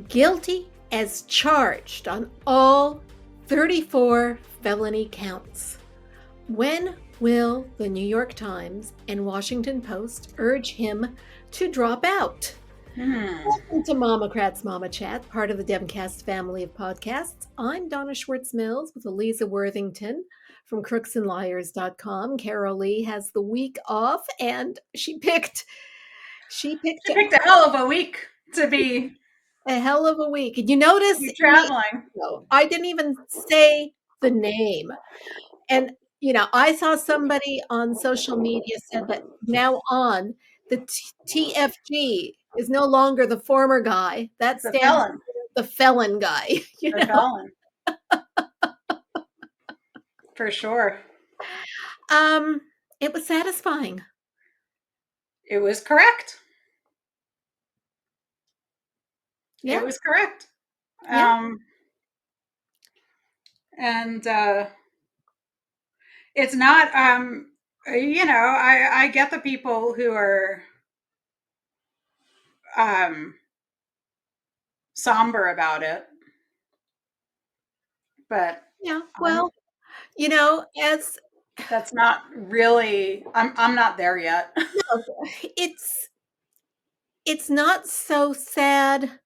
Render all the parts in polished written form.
guilty as charged on all 34 felony counts. When will the New York Times and Washington Post urge him to drop out? Welcome to MOMocrats MOMochat, part of the Demcast family of podcasts. I'm Donna Schwartz Mills with Aliza Worthington from crooksandliars.com. Carol Lee has the week off, and she picked a hell of a week to be a hell of a week. And you notice traveling. I didn't even say the name. And I saw somebody on social media said that now on the TFG is no longer the former guy. That stands for the felon guy. Felon. For sure. It was satisfying. It was correct. Yeah. It was correct. Yeah. And it's not, I get the people who are somber about it. But yeah, well, as that's not really, I'm not there yet. No, it's not so sad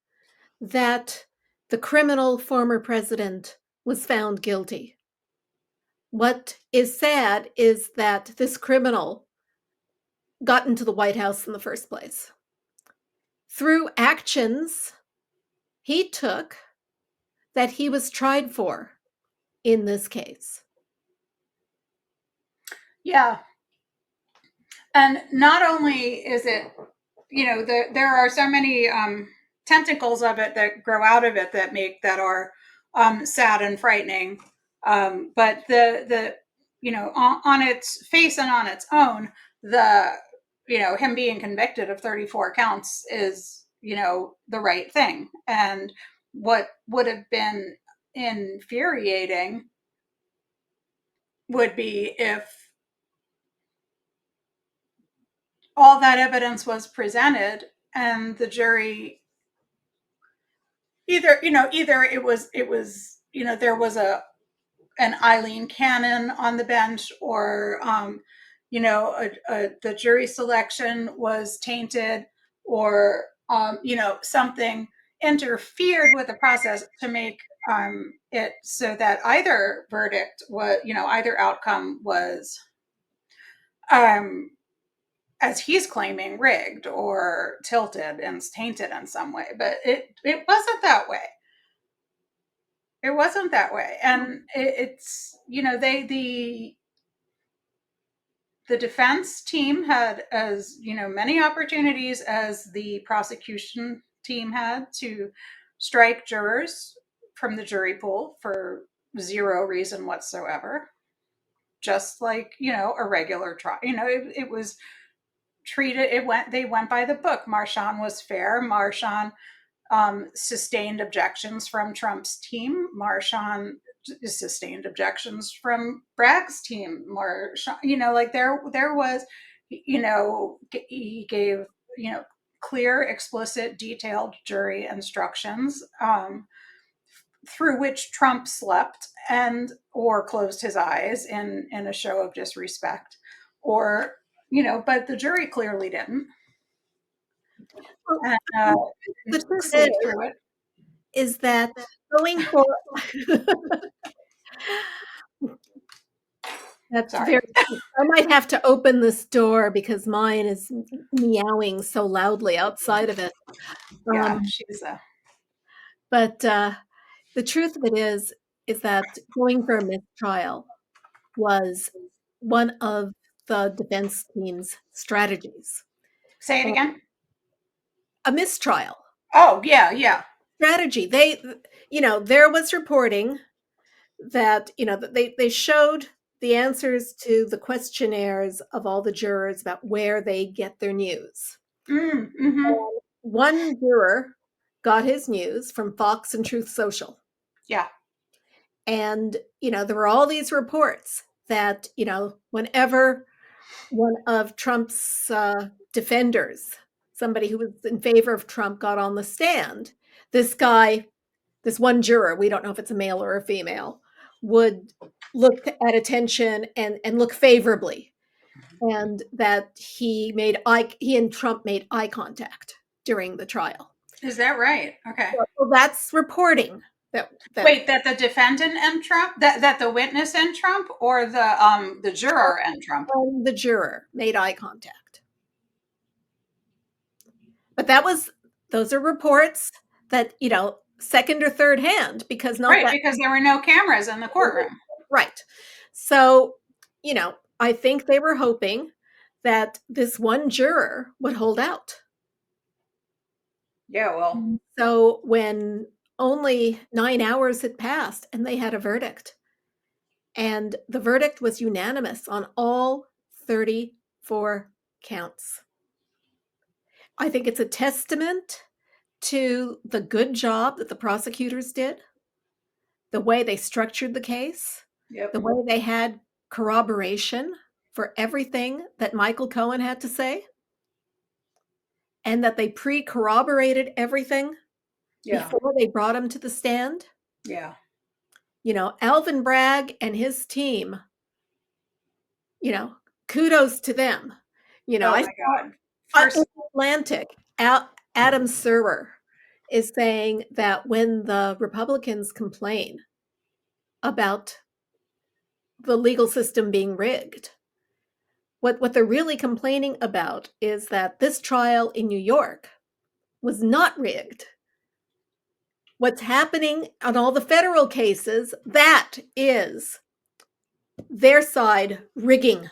that the criminal former president was found guilty. What is sad is that this criminal got into the White House in the first place through actions he took that he was tried for in this case. Yeah. And not only is it, there are so many tentacles of it that grow out of it that are sad and frightening. But on its face and on its own, him being convicted of 34 counts is, the right thing. And what would have been infuriating would be if all that evidence was presented and the jury either it was there was an Eileen Cannon on the bench, or the jury selection was tainted, or something interfered with the process to make it so that either verdict was, either outcome was as he's claiming, rigged or tilted and tainted in some way. But it wasn't that way. It wasn't that way. And it's, the defense team had as, many opportunities as the prosecution team had to strike jurors from the jury pool for zero reason whatsoever. Just like, a regular trial. It was treated, they went by the book. Marchand was fair. Marchand sustained objections from Trump's team. Marchand sustained objections from Bragg's team. Marchand, there was, he gave, clear, explicit, detailed jury instructions through which Trump slept or closed his eyes in a show of disrespect, or but the jury clearly didn't. The truth is that going for that's very. I might have to open this door because mine is meowing so loudly outside of it. Yeah, she's a. But the truth of it is that going for a mistrial was one of the defense team's strategies. Say it again. A mistrial. Oh, yeah. Strategy. They, there was reporting that, they showed the answers to the questionnaires of all the jurors about where they get their news. Mm-hmm. One juror got his news from Fox and Truth Social. Yeah. And, there were all these reports that, whenever one of Trump's defenders, somebody who was in favor of Trump, got on the stand, this guy, this one juror, we don't know if it's a male or a female, would look at attention and look favorably, and that he and Trump made eye contact during the trial. Is that right? Okay. So that's reporting that Wait, that the defendant and Trump, that the witness and Trump, or the juror and Trump? the juror made eye contact. But those are reports that, second or third hand, because because there were no cameras in the courtroom. Right. So, I think they were hoping that this one juror would hold out. Yeah, well. So when only 9 hours had passed and they had a verdict, and the verdict was unanimous on all 34 counts. I think it's a testament to the good job that the prosecutors did, the way they structured the case, the way they had corroboration for everything that Michael Cohen had to say, and that they pre-corroborated everything before they brought him to the stand. Yeah. Alvin Bragg and his team, kudos to them. Oh my God. First Atlantic, Adam Serwer is saying that when the Republicans complain about the legal system being rigged, what they're really complaining about is that this trial in New York was not rigged. What's happening on all the federal cases, that is their side rigging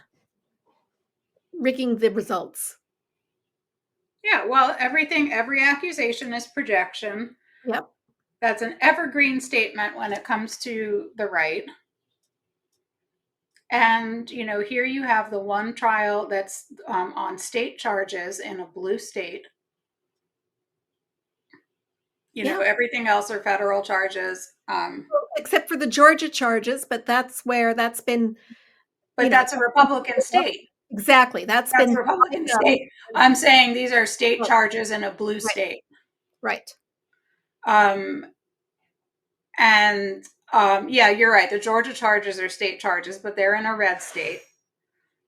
the results. Yeah, well, every accusation is projection. Yep. That's an evergreen statement when it comes to the right. And, here you have the one trial that's on state charges in a blue state. Everything else are federal charges. Except for the Georgia charges, but that's where that's been. But that's a Republican state. Exactly. That's been a Republican state. I'm saying these are state charges in a blue state. Right. And yeah, you're right. The Georgia charges are state charges, but they're in a red state.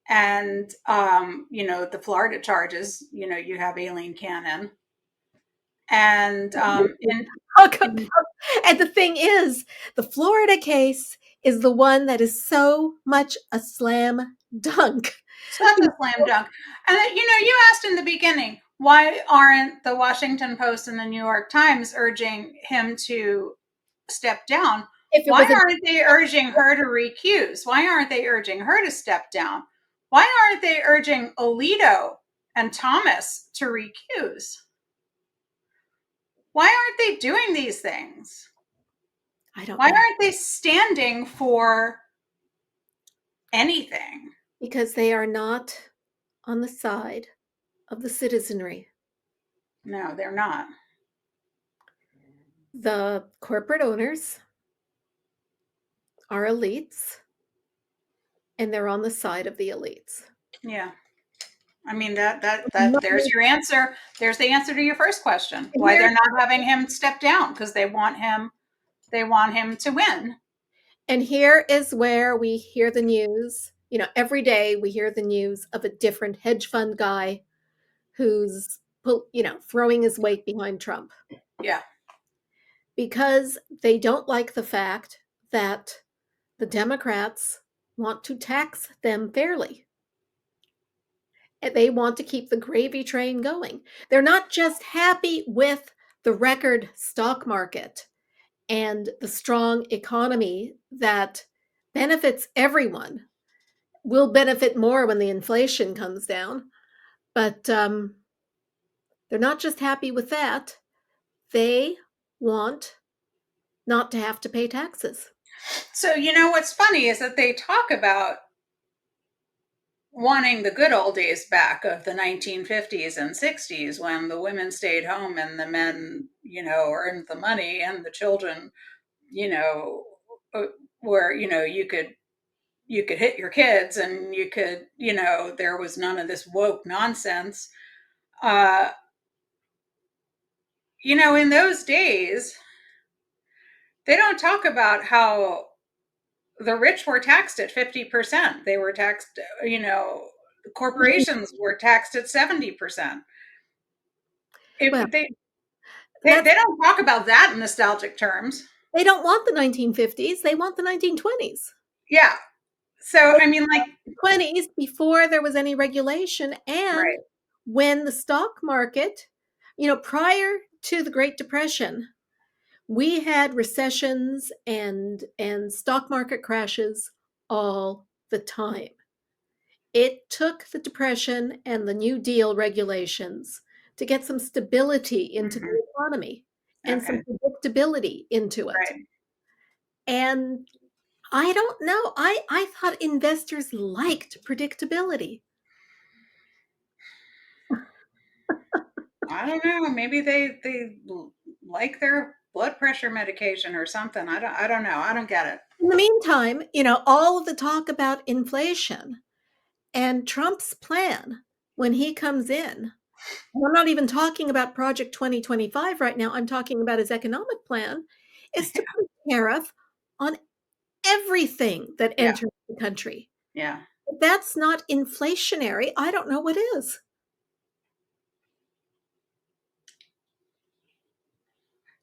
And the Florida charges, you have Aileen Cannon. And and the thing is, the Florida case is the one that is so much a slam dunk. Such a slam dunk. And you asked in the beginning, why aren't the Washington Post and the New York Times urging him to step down? Why aren't they urging her to recuse? Why aren't they urging her to step down? Why aren't they urging Alito and Thomas to recuse? Why aren't they doing these things? Why aren't they standing for anything? Because they are not on the side of the citizenry. No, they're not. The corporate owners are elites, and they're on the side of the elites. Yeah. I mean, that there's your answer. There's the answer to your first question. Why they're not having him step down, because they want him to win. And here is where we hear the news. Every day we hear the news of a different hedge fund guy who's, throwing his weight behind Trump. Yeah. Because they don't like the fact that the Democrats want to tax them fairly. And they want to keep the gravy train going. They're not just happy with the record stock market and the strong economy that benefits everyone. Will benefit more when the inflation comes down. But they're not just happy with that. They want not to have to pay taxes. So, what's funny is that they talk about wanting the good old days back of the 1950s and 60s, when the women stayed home and the men, earned the money, and the children, where, you could hit your kids, and you could, there was none of this woke nonsense. in those days, they don't talk about how the rich were taxed at 50%. They were taxed, corporations were taxed at 70%. Well, They don't talk about that in nostalgic terms. they don't want the 1950s. They want the 1920s. Yeah. So, I mean, like, 20s before there was any regulation, and right. when the stock market, prior to the Great Depression, we had recessions and stock market crashes all the time. It took the Depression and the New Deal regulations to get some stability into Mm-hmm. the economy and some Okay. predictability into it. Right. And I don't know. I thought investors liked predictability. I don't know. Maybe they like their blood pressure medication or something. I don't know. I don't get it. In the meantime, all of the talk about inflation and Trump's plan when he comes in, and I'm not even talking about Project 2025 right now, I'm talking about his economic plan, is to put a tariff on everything that Yeah. enters the country. Yeah. If that's not inflationary, I don't know what is.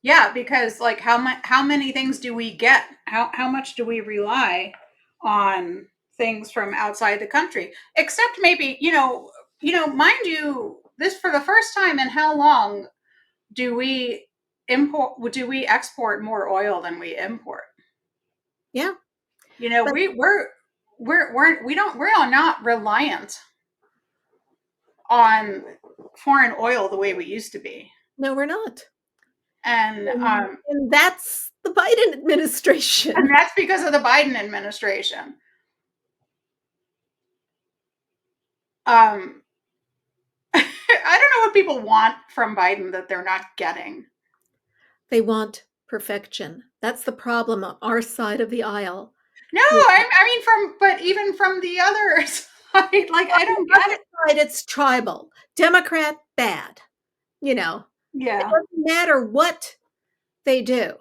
Yeah, because like how many things do we get? How much do we rely on things from outside the country? Except maybe, mind you, this for the first time in how long do we export more oil than we import? Yeah, You know, but we are not reliant on foreign oil the way we used to be. no, we're not. And And that's the Biden and administration. that's because of the Biden administration. Um I don't know what people want from Biden that they're not getting. They want perfection. That's the problem on our side of the aisle. No, Yeah. I mean but even from the other side, like I On don't the get other it. side, it's tribal. Democrat, bad. You know, it Yeah. doesn't matter what they do.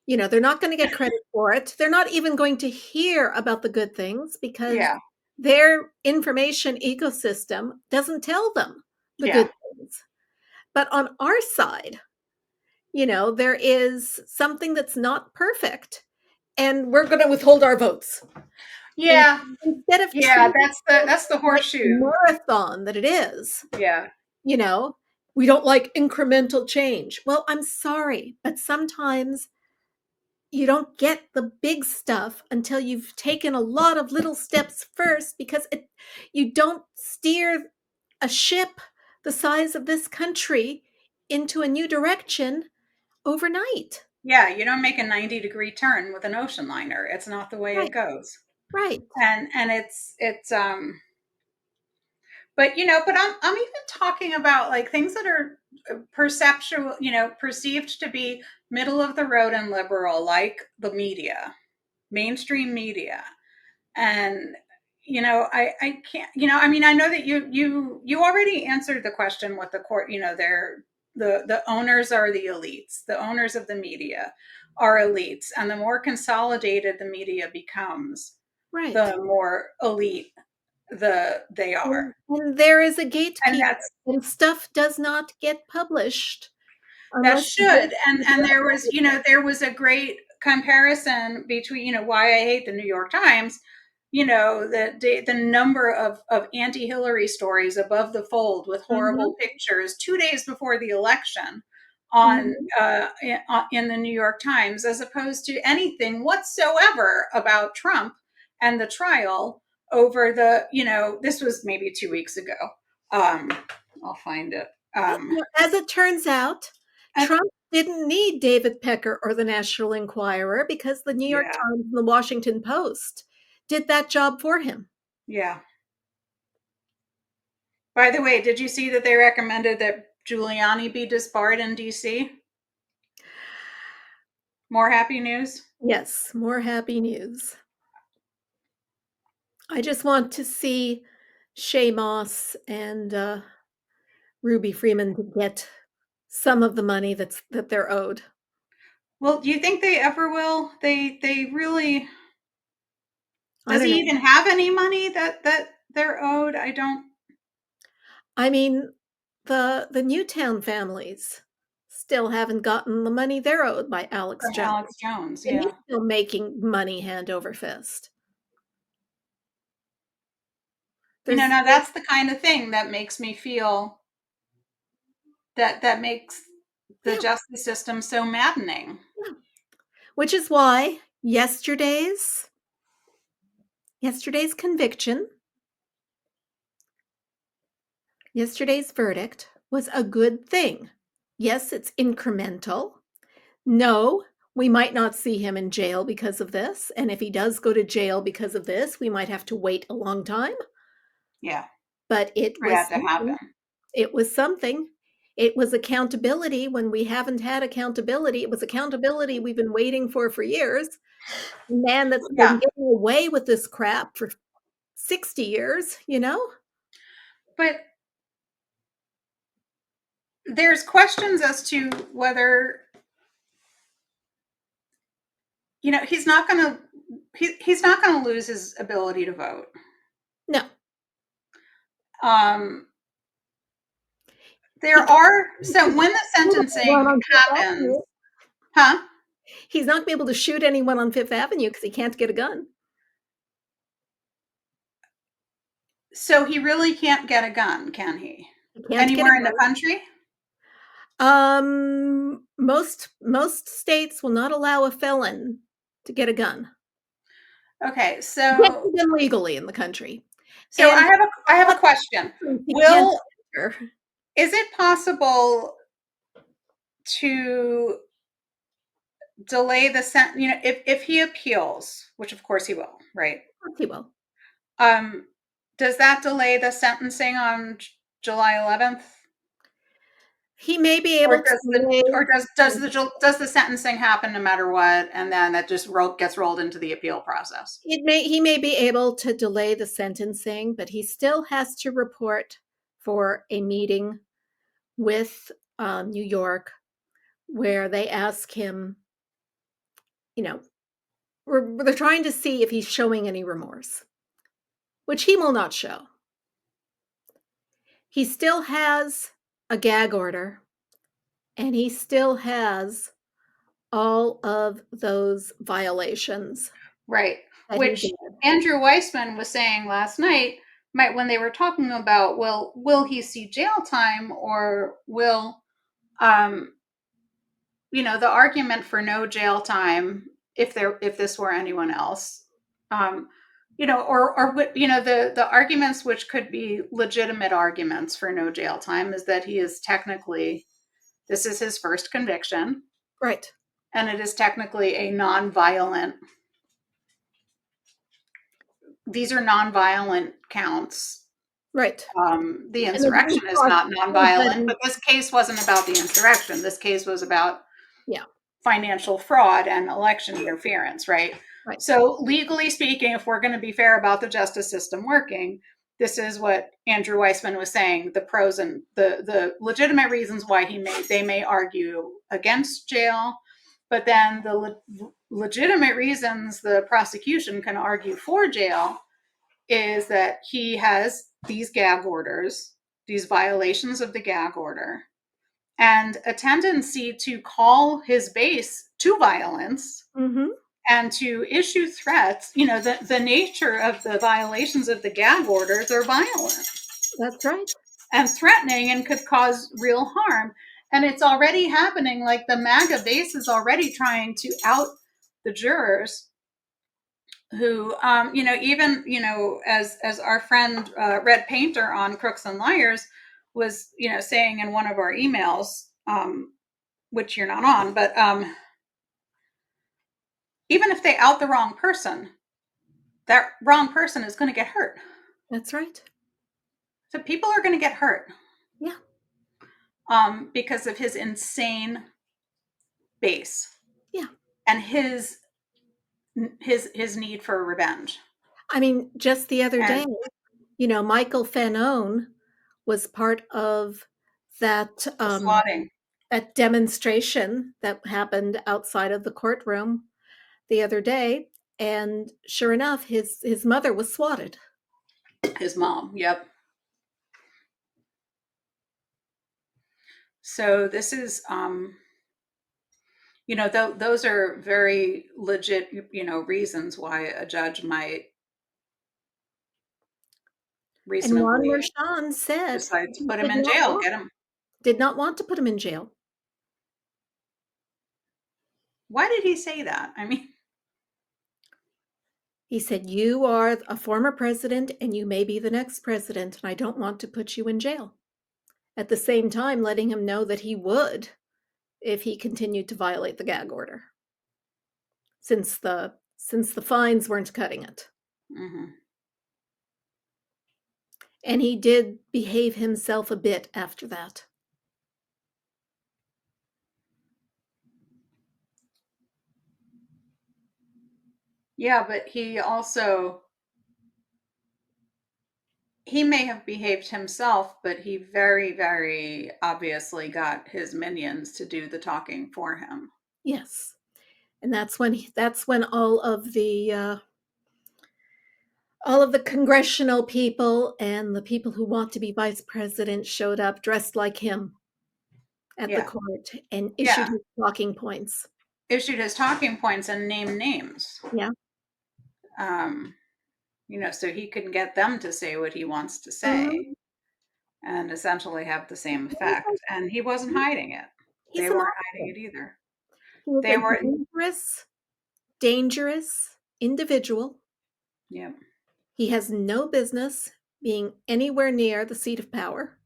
They're not going to get credit for it. They're not even going to hear about the good things because Yeah. their information ecosystem doesn't tell them the Yeah. good things. But on our side, there is something that's not perfect, and we're going to withhold our votes. And Yeah. instead of Yeah, treating it that's the like the horseshoe. marathon that it is, Yeah. you know, we don't like incremental change. Well, I'm sorry, but sometimes you don't get the big stuff until you've taken a lot of little steps first because you don't steer a ship the size of this country into a new direction overnight. Yeah, you don't make a 90-degree turn with an ocean liner. It's not the way it Right, goes. right. And it's but I'm even talking about like things that are perceptual, perceived to be middle of the road and liberal, like the media, mainstream media. And I can't, I mean, I know that you already answered the question with the court. They're the owners are the elites. The owners of the media are elites, and the more consolidated the media becomes, Right. the more elite they are. And there is a And gatekeeper, that's and stuff does not get published that unless the should. And gatekeeper there was, allows it. there was a great comparison between, why I hate the New York Times, the number of anti-Hillary stories above the fold with Mhm, horrible pictures 2 days before the election on mhm. in the New York Times, as opposed to anything whatsoever about Trump and the trial over this was maybe 2 weeks ago. um I'll find it. As it turns out, And Trump didn't need David Pecker or the National Enquirer because the New York yeah. Times and the Washington Post did that job for him. Yeah. By the way, did you see that they recommended that Giuliani be disbarred in DC? More happy news? Yes, more happy news. I just want to see Shay Moss and Ruby Freeman to get some of the money that they're owed. Well, do you think they ever will? They really, I does don't he know. even have any money that they're owed? I don't. I mean, the Newtown families still haven't gotten the money they're owed by Alex From Jones, Alex Jones, and he's yeah. still making money hand over fist. Now There's that's the kind of thing that makes me feel that makes the yeah, justice system so maddening. yeah. Which is why yesterday's conviction, yesterday's verdict was a good thing. Yes, it's incremental. No, we might not see him in jail because of this, and if he does go to jail because of this, we might have to wait a long time, Yeah, but it for was that to something. happen. It was something. It was accountability when we haven't had accountability. It was accountability we've been waiting for years. A man that's been Yeah, getting away with this crap for 60 years, you know? but there's questions as to whether he's not going to he's not going to lose his ability to vote. No. Um, He there can't are so when the shoot anyone sentencing on Fifth happens, Avenue. huh? He's not gonna be able to shoot anyone on Fifth Avenue because he can't get a gun. So he really can't get a gun, can he? He can't get a Anywhere in the gun. country? Most states will not allow a felon to get a gun. Okay, Get so a gun legally in the country. so And I have a question. he can't Will enter. Is it possible to delay the sent if he appeals, which of course he will, right? He will. Um, does that delay the sentencing on July 11th? He may be Or able to does the delay. or does the sentencing happen no matter what, and then that just gets rolled into the appeal process? He may be able to delay the sentencing, but he still has to report for a meeting with New York where they ask him, you know, they're trying to see if he's showing any remorse, which he will not show. He still has a gag order, and he still has all of those violations Right. that he Which did. Andrew Weissman was saying last night, might when they were talking about, well, will he see jail time, or will um the argument for no jail time, if this were anyone else, um the arguments which could be legitimate arguments for no jail time is that this is his first conviction, Right, and it is technically a non-violent these are non-violent counts. right. The And they're being insurrection is not nonviolent, prosecuted. but this case wasn't about the insurrection. This case was about Yeah, financial fraud and election interference, right? right, So, legally speaking, if we're going to be fair about the justice system working, this is what Andrew Weissman was saying: the pros and the legitimate reasons why they may argue against jail, but then the legitimate reasons the prosecution can argue for jail is that he has these gag orders, these violations of the gag order, and a tendency to call his base to violence mhm, and to issue threats. The nature of the violations of the gag orders are violent that's right. and threatening and could cause real harm. And it's already happening. Like, the MAGA base is already trying to out the jurors who, even, as our friend Red Painter on Crooks and Liars was, saying in one of our emails, which you're not on, but even if they out the wrong person, that wrong person is going to get hurt. That's right. So people are going to get hurt Yeah. because of his insane base Yeah. and his need for revenge. I mean, just the other day, And Michael Fanone was part of that the swatting. that demonstration that happened outside of the courtroom the other day, and sure enough, his mother was swatted. His mom, yep. So this is, those are very legit, reasons why a judge might And Juan reasonably Merchan said decide to he put him in jail, get him. did not want to put him in jail. Why did he say that? I mean, He said, "You are a former president and you may be the next president, and I don't want to put you in jail." At the same time, letting him know that he would if he continued to violate the gag order, since the fines weren't cutting it. mhm. And he did behave himself a bit after that. Yeah, but he may have behaved himself, but he very, very obviously got his minions to do the talking for him. Yes. And that's when all of the congressional people and the people who want to be vice president showed up dressed like him at the Yeah, court and issued yeah. his talking points. Issued his talking points and named names. Yeah. Um, so he can get them to say what he wants to say Mhm. and essentially have the same effect. And he wasn't hiding it. They He's an weren't hiding awful. it either. He is They a were, dangerous individual. yeah. He has no business being anywhere near the seat of power.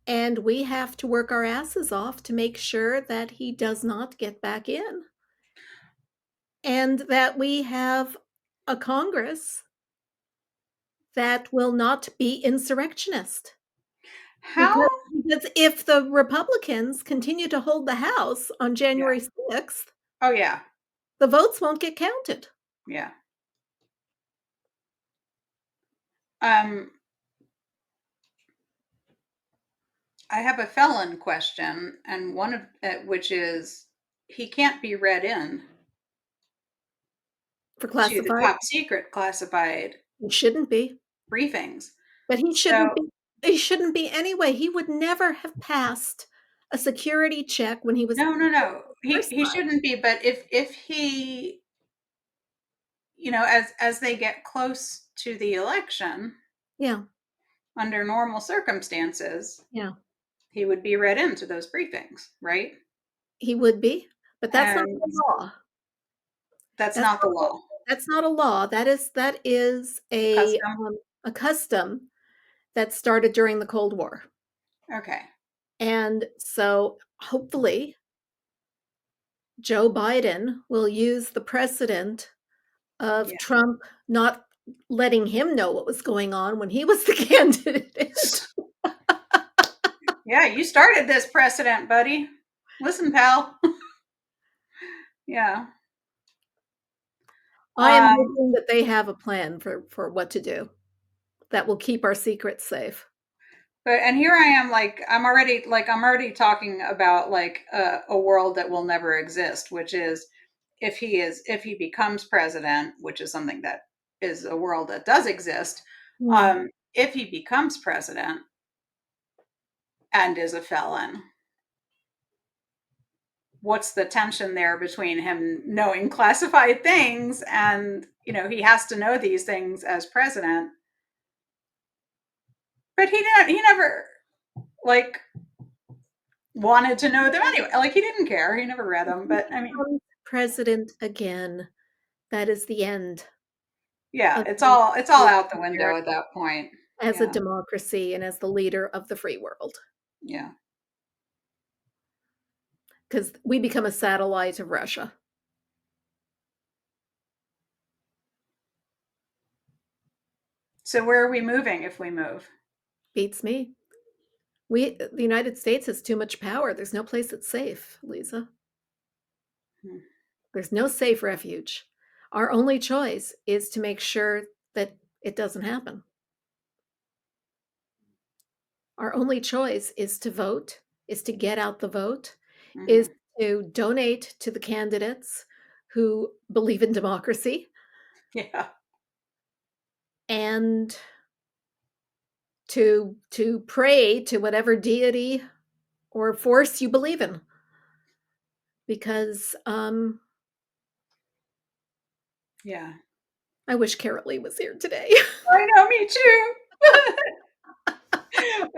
And we have to work our asses off to make sure that he does not get back in. And that we have a Congress that will not be insurrectionist. How? Because if the Republicans continue to hold the House on Yeah. January 6th, Oh, yeah. the votes won't get counted. Yeah. Um, I have a felon question, and one of which is he can't be read in For to the classified, top secret classified he shouldn't be. briefings. But he shouldn't So be. He shouldn't be anyway. He would never have passed a security check when he was no, no, no. the He first he time. shouldn't be. But if he, as they get close to the election, Yeah, under normal circumstances, yeah, he would be read into those briefings, right? he would be. But that's not And the law. that's That's not the not. law. That's not a law. That is Custom. a custom that started during the Cold War, Okay. and so hopefully Joe Biden will use the precedent of Yeah. Trump not letting him know what was going on when he was the candidate. Yeah, you started this precedent, buddy. Listen, pal. Yeah. I am Um, hoping that they have a plan for what to do that will keep our secrets safe. and here I am, I'm already talking about like a world that will never exist, which is if he becomes president, which is something that is a world that does exist. Mm. If he becomes president and is a felon, what's the tension there between him knowing classified things and he has to know these things as president, but he never like wanted to know them anyway. Like he didn't care. He never read them. But I mean, President again. That is the end yeah, of it's all out the window America at that point. as a Yeah, democracy and as the leader of the free world, yeah. because we become a satellite of Russia. So where are we moving if we move? Beats me. The United States has too much power. There's no place that's safe, Lisa. Hmm. There's no safe refuge. Our only choice is to make sure that it doesn't happen. Our only choice is to vote is to get out the vote, is Mhm. to donate to the candidates who believe in democracy, Yeah. and to pray to whatever deity or force you believe in. Because Yeah. I wish Carol Lee was here today. I know, me too.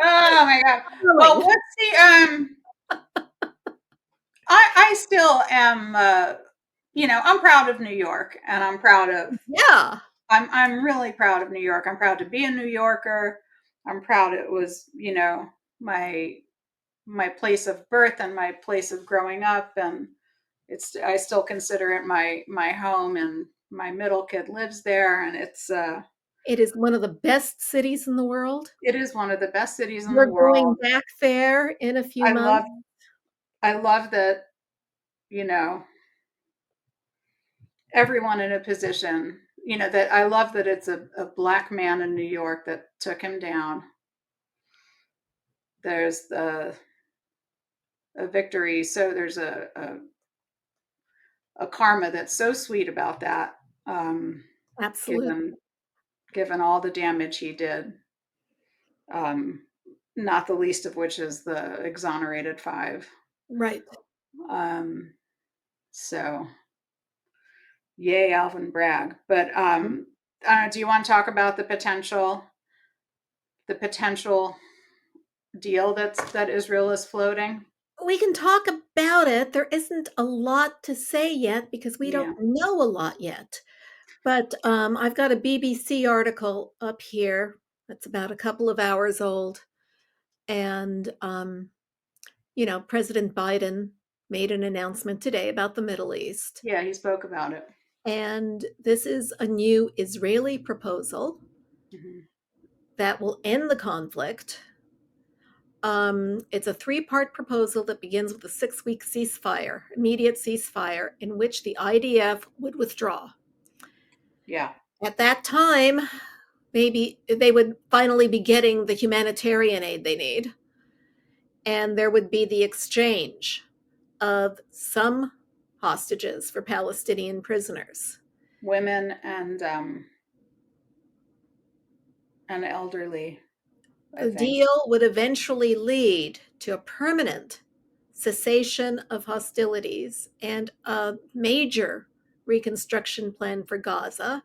Oh my god. Well, Thrilling. what's the I still am I'm proud of New York, and Yeah, I'm really proud of New York. I'm proud to be a New Yorker. I'm proud it was, my my place of birth and my place of growing up, and I still consider it my home, and my middle kid lives there, and it is one of the best cities in the world. it is one of the best cities in the We're going world. back there in a few I months. love I love that, you know, everyone in a position, that I love that it's a black man in New York that took him down. There's a victory, so there's a karma that's so sweet about that, Absolutely. given all the damage he did, um, not the least of which is the exonerated five. Right. Um, so yay, Alvin Bragg. But do you want to talk about the potential deal that Israel is floating? We can talk about it. There isn't a lot to say yet because we Yeah, don't know a lot yet. But I've got a BBC article up here that's about a couple of hours old. And, President Biden made an announcement today about the Middle East. yeah, he spoke about it. And this is a new Israeli proposal Hmm. that will end the conflict. It's a three-part proposal that begins with a 6-week ceasefire, immediate ceasefire, in which the IDF would withdraw. Yeah, At that time, maybe they would finally be getting the humanitarian aid they need, and there would be the exchange of some hostages for Palestinian prisoners. women and elderly, I The think. deal would eventually lead to a permanent cessation of hostilities and a major reconstruction plan for Gaza.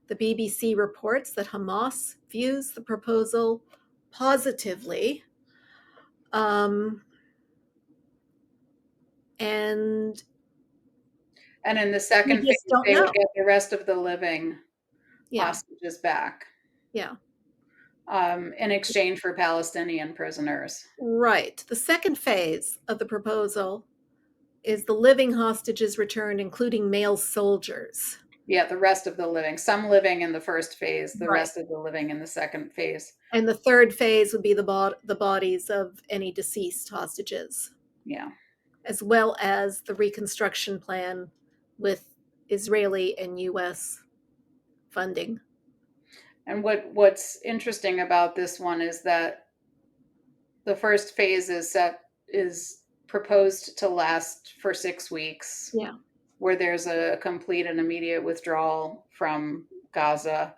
The BBC reports that Hamas views the proposal positively, um, and And in the we second just phase, don't they would know. get the rest of the living Yeah, hostages back, yeah, in exchange for Palestinian prisoners. right. The second phase of the proposal is the living hostages returned, including male soldiers. Yeah, the rest of the living. Some living in the first phase, the Right. rest of the living in the second phase. And the third phase would be the bodies of any deceased hostages, Yeah. as well as the reconstruction plan with Israeli and US funding. And what's interesting about this one is that the first phase is proposed to last for 6 weeks, Yeah. where there's a complete and immediate withdrawal from Gaza,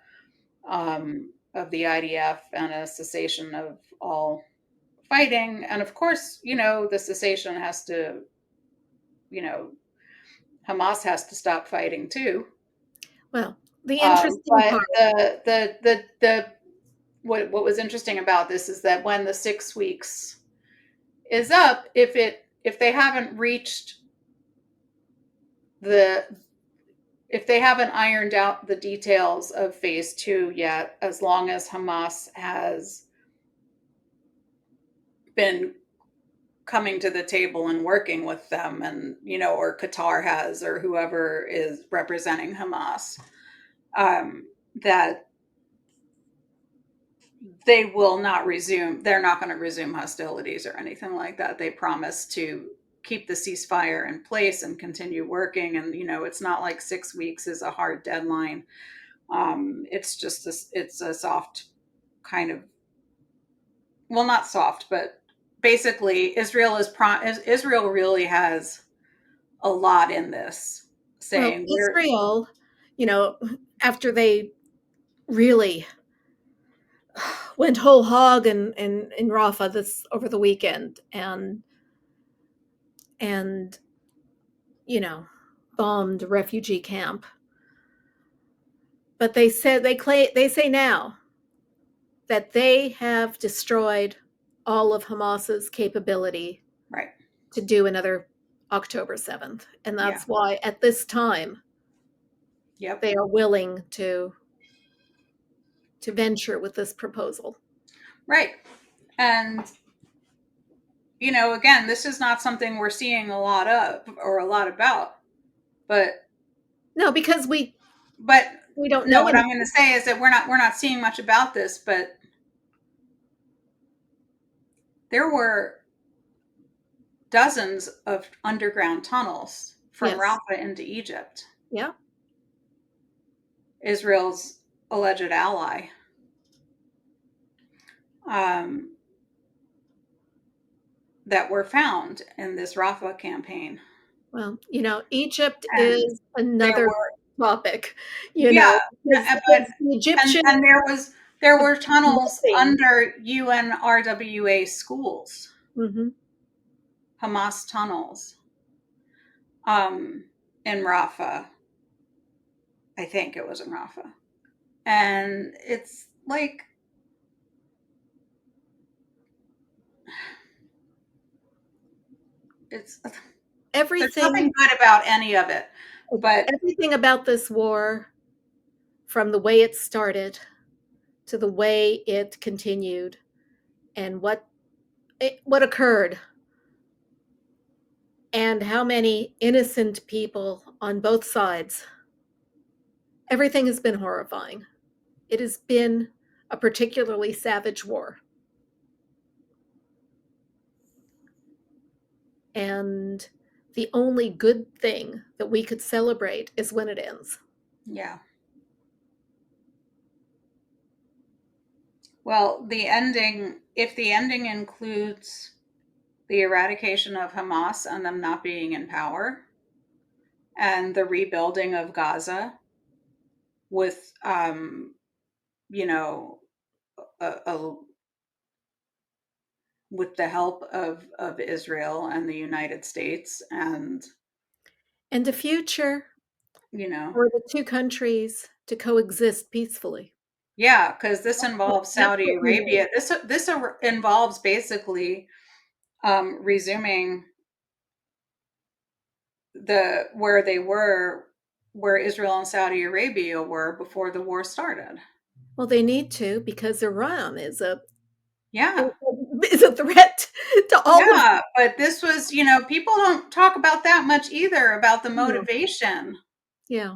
of the IDF, and a cessation of all fighting. And of course, the cessation has to, you know, Hamas has to stop fighting too. Well, the interesting But part, what was interesting about this is that when the 6 weeks is up, if they haven't reached the if they haven't ironed out the details of phase two yet, as long as Hamas has been coming to the table and working with them, and or Qatar has, or whoever is representing Hamas, that they're not going to resume hostilities or anything like that. They promise to keep the ceasefire in place and continue working, and it's not like 6 weeks is a hard deadline. It's just it's a soft kind of, well, not soft, but basically Israel really has a lot in this, Well, saying we're Israel, after they really went whole hog in Rafah this over the weekend and you know bombed a refugee camp. But they say now that they have destroyed all of Hamas's capability right. to do another October 7th. And Yeah. that's why at this time Yep. they are willing to venture with this proposal. Right. And again, this is not something we're seeing a lot of or a lot about, but No, because but we don't no, know what I'm anything. going to say is that we're not seeing much about this, but there were dozens of underground tunnels from Yes. Rafah into Egypt, Yeah. Israel's alleged ally. Um, that were found in this Rafah campaign. Well, Egypt And is there another were, topic, yeah, but because the and Egyptian and there have were tunnels nothing. under UNRWA schools, Hmm. Hamas tunnels, um, in Rafah. I think it was in Rafah, and it's like it's there's nothing Everything, good about any of it, but everything about this war, from the way it started to the way it continued, and what occurred, and how many innocent people on both sides. Everything has been horrifying. It has been a particularly savage war. And the only good thing that we could celebrate is when it ends. yeah. Well, if the ending includes the eradication of Hamas and them not being in power, and the rebuilding of Gaza with, you know, a with the help of Israel and the United States, and And a future you know, for the two countries to coexist peacefully. yeah, because this involves That's Saudi what we need. Arabia. This involves basically resuming the where they were, where Israel and Saudi Arabia were before the war started. Well, they need to because Iran Yeah. is a threat to all of. Yeah, but this was, people don't talk about that much either about the Yeah. motivation. Yeah.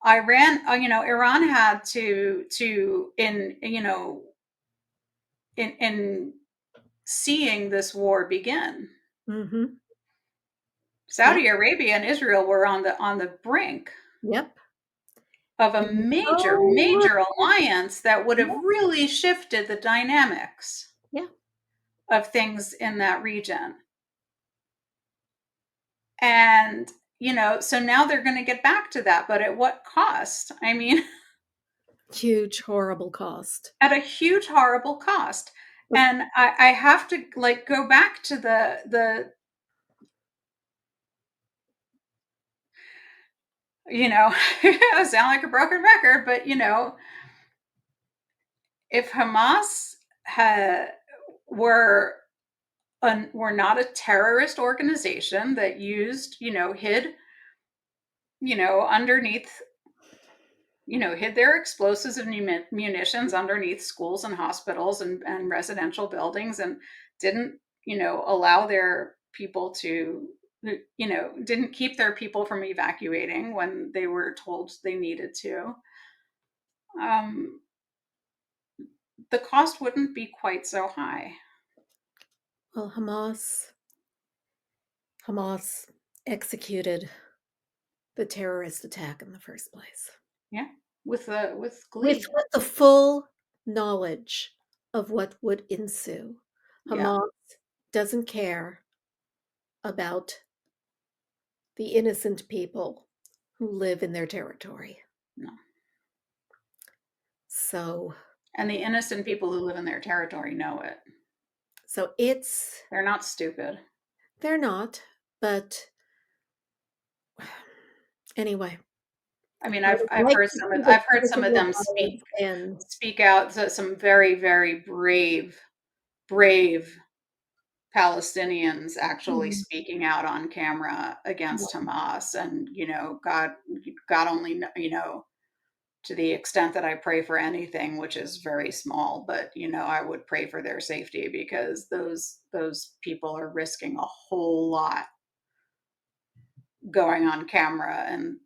Iran had to in seeing this war begin. Mm-hmm. Yep. Saudi Arabia and Israel were on the brink Yep. of a And major, so, major alliance that would have really shifted the dynamics yeah, of things in that region. And, so now they're going to get back to that, but at what cost? I mean, huge, horrible cost. at a huge, horrible cost. But And I have to like go back to the I sound like a broken record, but if Hamas had were were not a terrorist organization that used, hid, underneath, hid their explosives and munitions underneath schools and hospitals and residential buildings, and didn't, allow their people to, didn't keep their people from evacuating when they were told they needed to, um, the cost wouldn't be quite so high. well, Hamas executed the terrorist attack in the first place Yeah, with with glee. the full knowledge of what would ensue. Yeah. Hamas doesn't care about the innocent people who live in their territory. No. So, And the innocent people who live in their territory know it. so it's They're not stupid. they're not, but anyway, I mean, I I've would I've like heard to some see of the I've heard some of physical them violence end. speak out. So some very, very brave Palestinians actually Mhm. speaking out on camera against Yeah, Hamas. And God only to the extent that I pray for anything, which is very small, but I would pray for their safety, because those people are risking a whole lot going on camera and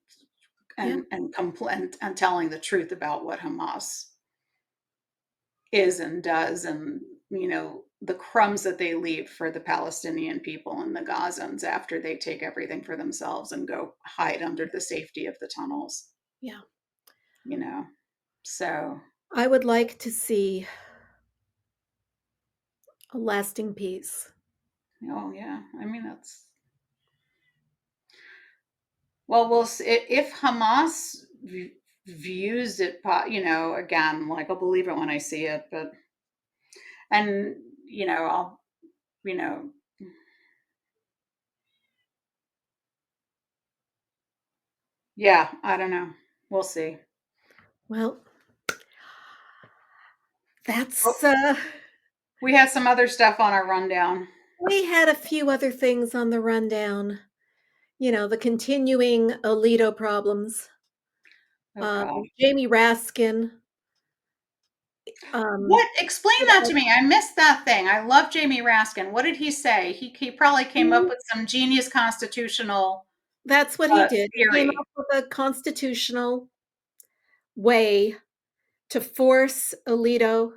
yeah, and telling the truth about what Hamas is and does, and the crumbs that they leave for the Palestinian people and the Gazans after they take everything for themselves and go hide under the safety of the tunnels. yeah. You know, so I would like to see a lasting peace. oh yeah, I mean that's well, we'll see if Hamas views it. Again, like I'll believe it when I see it, but and I'll you know yeah, I don't know. We'll see. Well, Oh, that's we had some other stuff on our rundown. we had a few other things on the rundown. The continuing Alito problems. Oh God. Jamie Raskin. Um, What? Explain that to me. I missed that thing. I love Jamie Raskin. What did he say? He probably came up with some genius constitutional that's what he did. He came theory. up with a constitutional way to force Alito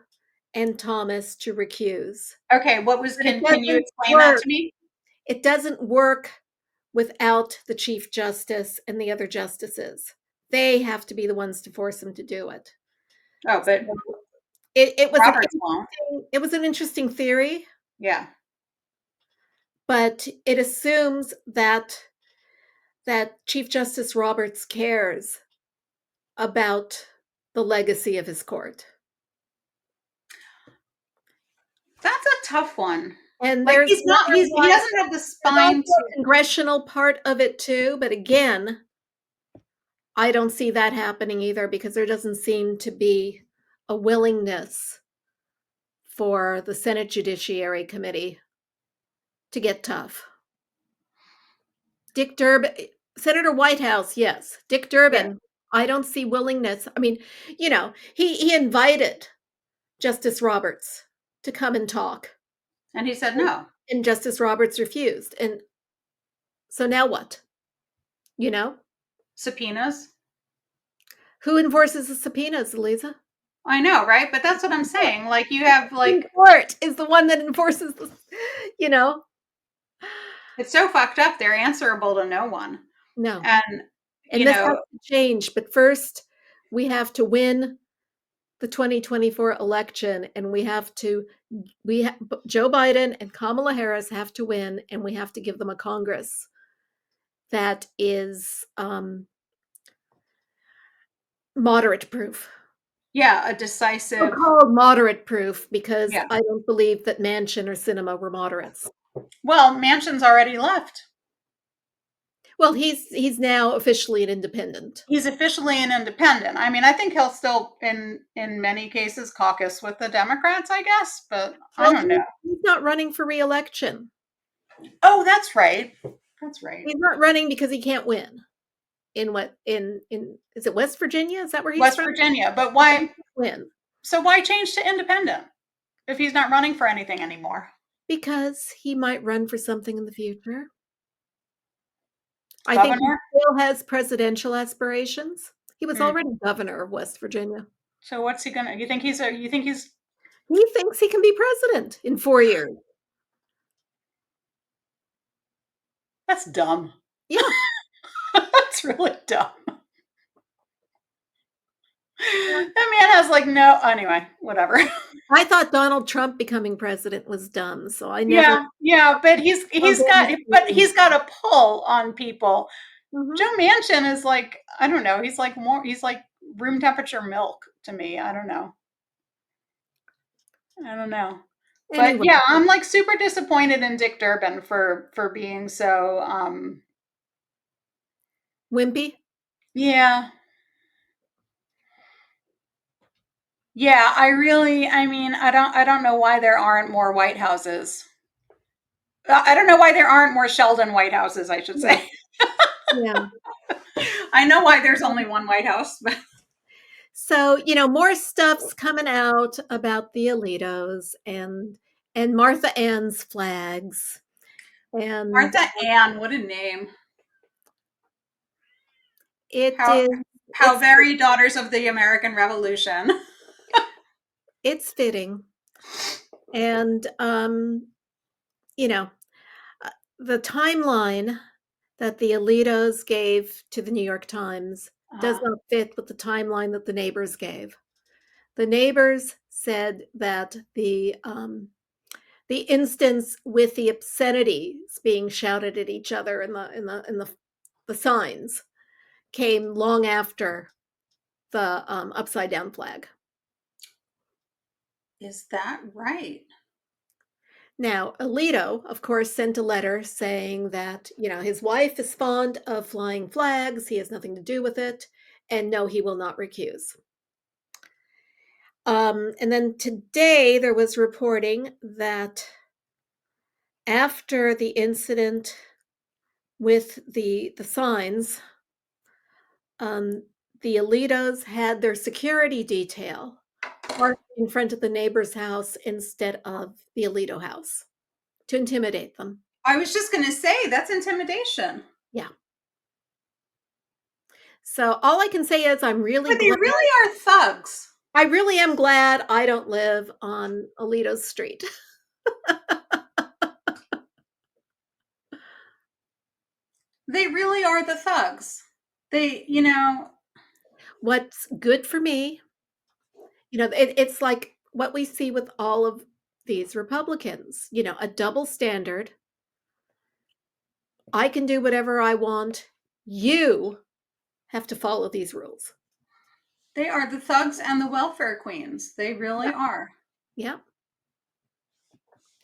and Thomas to recuse. Okay, But it can you doesn't explain that work. to me? It doesn't work without the Chief Justice and the other justices. They have to be the ones to force him to do it. Oh, but So it was Roberts won't. an interesting theory, Yeah. but it assumes that Chief Justice Roberts cares about the legacy of his court. That's a tough one. And Like there's he doesn't have the also spine to a congressional part of it too, but again, I don't see that happening either because there doesn't seem to be a willingness for the Senate Judiciary Committee to get tough. Dick Durbin, Senator Whitehouse, yes. Dick yeah. Durbin, I don't see willingness. I mean, he invited Justice Roberts to come and talk, And he said no. and Justice Roberts refused. And so now what? You know, Subpoenas. who enforces the subpoenas, Aliza? I know, right? But that's what I'm saying. Like you have Supreme like Court is the one that enforces the, you know. it's so fucked up. They're answerable to no one. No. And And this has to change. But first, we have to win the 2024 election, and Joe Biden and Kamala Harris have to win, and we have to give them a Congress that is moderate proof. yeah, a So decisive. called moderate proof because Yeah. I don't believe that Manchin or Sinema were moderates. Well, Manchin's already left. Well, he's now officially an independent. He's officially an independent. I mean, I think he'll still, in many cases, caucus with the Democrats, I guess, but I Well, don't know. he's not running for reelection. Oh, that's right. That's right. He's not running because he can't win. In is it West Virginia? Is that where he's West from? Virginia. But Yeah, he why? can't win So why change to independent if he's not running for anything anymore? because he might run for something in the future. I think he Governor? still has presidential aspirations. He was Hmm. already governor of West Virginia. So what's he gonna? You think he's? He thinks he can be president in 4 years. That's dumb. Yeah, That's really dumb. That man has like no, anyway, whatever. I thought Donald Trump becoming president was dumb, so I never Yeah, but Trump in he's got a pull on people. Mhm. Joe Manchin is like, I don't know, he's like room temperature milk to me. I don't know. I don't know. But Anyway, yeah, I'm like super disappointed in Dick Durbin for being so wimpy. yeah. Yeah, I mean, I don't know why there aren't more White Houses. I don't know why there aren't more Sheldon White Houses, I should Yeah, say. yeah. I know why there's only one White House, but So, more stuff's coming out about the Alitos and Martha Ann's flags. And Martha Ann, what a name. it How is how it's very Daughters of the American Revolution. it's fitting. And you know, the timeline that the Alitos gave to the New York Times does Uh, not fit with the timeline that the neighbors gave. The neighbors said that the instance with the obscenities being shouted at each other in the signs came long after the upside down flag. is that right? Now, Alito, of course, sent a letter saying that, his wife is fond of flying flags, he has nothing to do with it, and no, he will not recuse. And then today there was reporting that after the incident with the signs, um, the Alitos had their security detail parked in front of the neighbor's house instead of the Alito house to intimidate them. I was just going to say that's intimidation. Yeah. So all I can say is I'm really But they glad. really are thugs. I really am glad I don't live on Alito's street. They really are the thugs. They, What's good for me, it's like what we see with all of these Republicans, a double standard. I can do whatever I want. You have to follow these rules. they are the thugs and the welfare queens. They really Yeah. are. Yeah.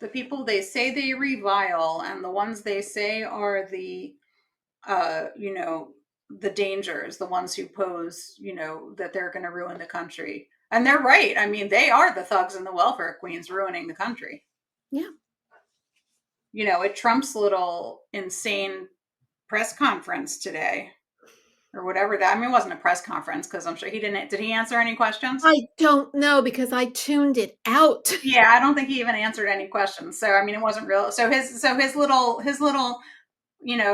The people they say they revile and the ones they say are the uh, you know, the dangers, the ones who pose, that they're going to ruin the country. And they're right. I mean, they are the thugs and the welfare queens ruining the country. Yeah. At Trump's little insane press conference today or whatever that, I mean, it wasn't a press conference because I'm sure did he answer any questions? I don't know because I tuned it out. Yeah, I don't think he even answered any questions. So, I mean, it wasn't real. So his little,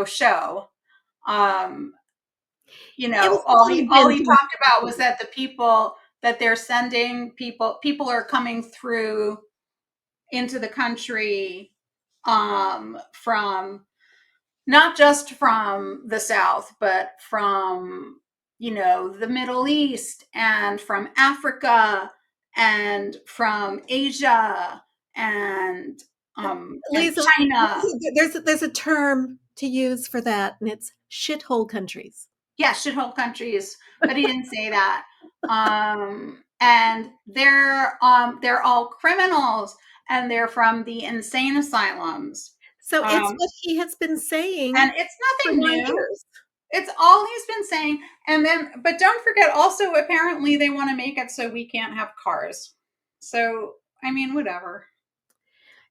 show, um, It was all he convincing. talked about was that the people that they're sending people are coming through into the country from not just from the South, but from, the Middle East and from Africa and from Asia and Lisa, China. there's a term to use for that, and it's shithole countries. Yeah, shithole countries, but he didn't say that. And they're all criminals and they're from the insane asylums. So it's Um, what he has been saying and it's for nothing 9 new. years. It's all he's been saying. And then, but don't forget also, apparently they want to make it so we can't have cars. So, I mean, whatever.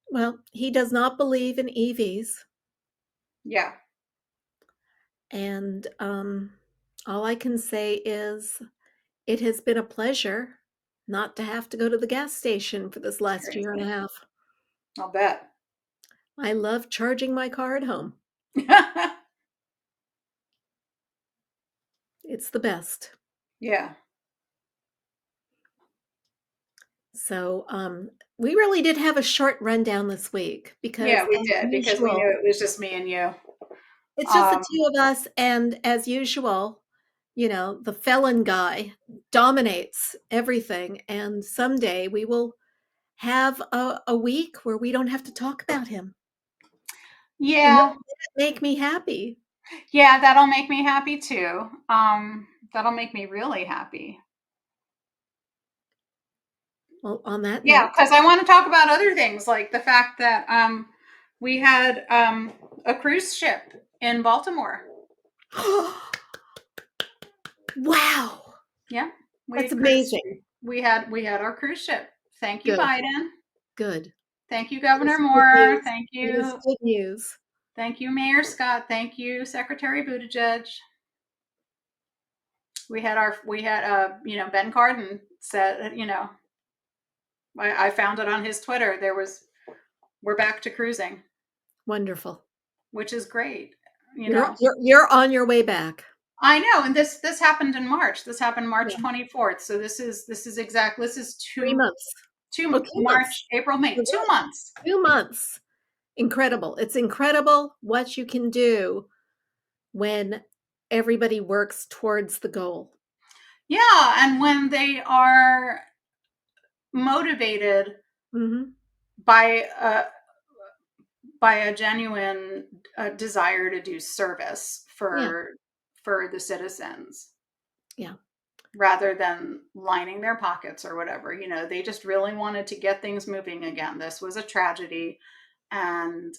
Well, he does not believe in EVs, Yeah, and all I can say is it has been a pleasure not to have to go to the gas station for this last year and a seriously. half. I'll bet. I love charging my car at home. It's the best. Yeah. So, we really did have a short rundown this week because Yeah, we as did because we knew usual, it was just me and you. it's just the Um, two of us, and as usual, the felon guy dominates everything. And someday we will have a week where we don't have to talk about him. And Yeah. that make me happy. Yeah, that'll make me happy too. That'll make me really happy. Well, on that Yeah, note, because I want to talk about other things, like the fact that we had a cruise ship in Baltimore. wow, Yeah, that's amazing. We had our cruise ship. Thank you, Good, Biden. good. Thank you, That Governor is good Moore. news. Thank That is you. good news. Thank you, Mayor Scott. Thank you, Secretary Buttigieg. We had Ben Cardin said, I found it on his Twitter. We're back to cruising, Wonderful. which is great. You're on your way back. I know, and this happened in March. This happened March Yeah. 24th. So this is 3 months. March, April, May, 2 months. 2 months. Incredible. It's incredible what you can do when everybody works towards the goal. Yeah, and when they are motivated by a genuine desire to do service for the citizens. Yeah. Rather than lining their pockets or whatever, they just really wanted to get things moving again. This was a tragedy, and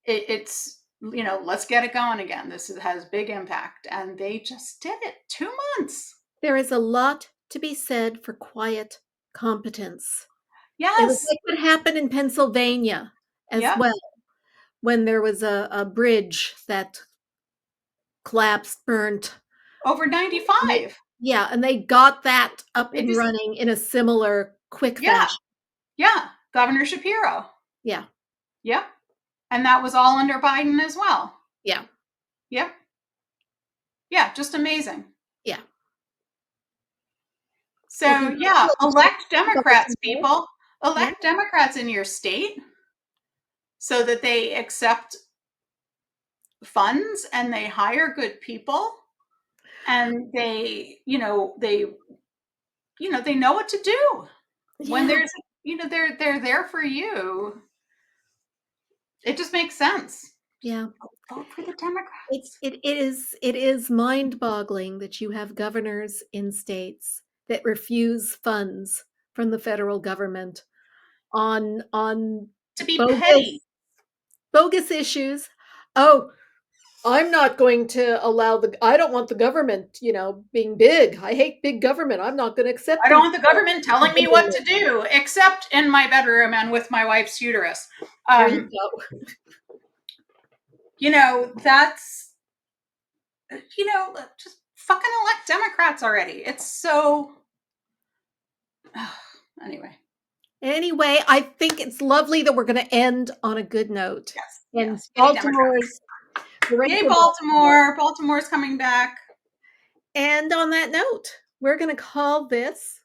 it's let's get it going again. This has big impact, and they just did it. 2 months. There is a lot to be said for quiet competence. Yes. It was like what happened in Pennsylvania as well, when there was a bridge that collapsed, burnt. Over 95. Yeah, and they got that up and running in a similar quick fashion. Yeah, Governor Shapiro. Yeah. Yep. And that was all under Biden as well. Yeah. Yep. Yeah, just amazing. Yeah. So, elect Democrats, people. Elect Democrats in your state so that they accept funds and they hire good people, and they know what to do. When there's they're there for you. It just makes sense. Yeah. Vote for the Democrats. It is mind-boggling that you have governors in states that refuse funds from the federal government on to be petty, bogus issues. Oh, I'm not going to allow I don't want the government, being big. I hate big government. I'm not going to accept. I don't want the government telling me what to do, except in my bedroom and with my wife's uterus. There you go. That's, just fucking elect Democrats already. It's so, Anyway, I think it's lovely that we're going to end on a good note. Yes. And Baltimore's. Yay, Baltimore. Baltimore's coming back. And on that note, we're going to call this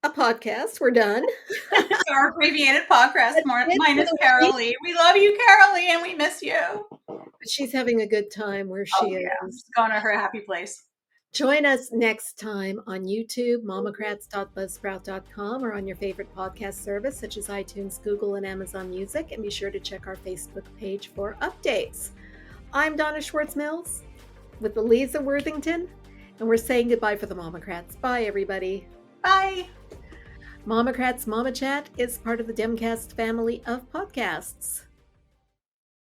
a podcast. We're done. Our abbreviated podcast, minus Carolee. We love you, Carolee, and we miss you. She's having a good time where she is. She's going to her happy place. Join us next time on YouTube, MOMocrats.buzzsprout.com, or on your favorite podcast service such as iTunes, Google, and Amazon Music. And be sure to check our Facebook page for updates. I'm Donna Schwartz Mills with Aliza Worthington, and we're saying goodbye for the MOMocrats. Bye, everybody. Bye. MOMocrats MOMochat is part of the Demcast family of podcasts.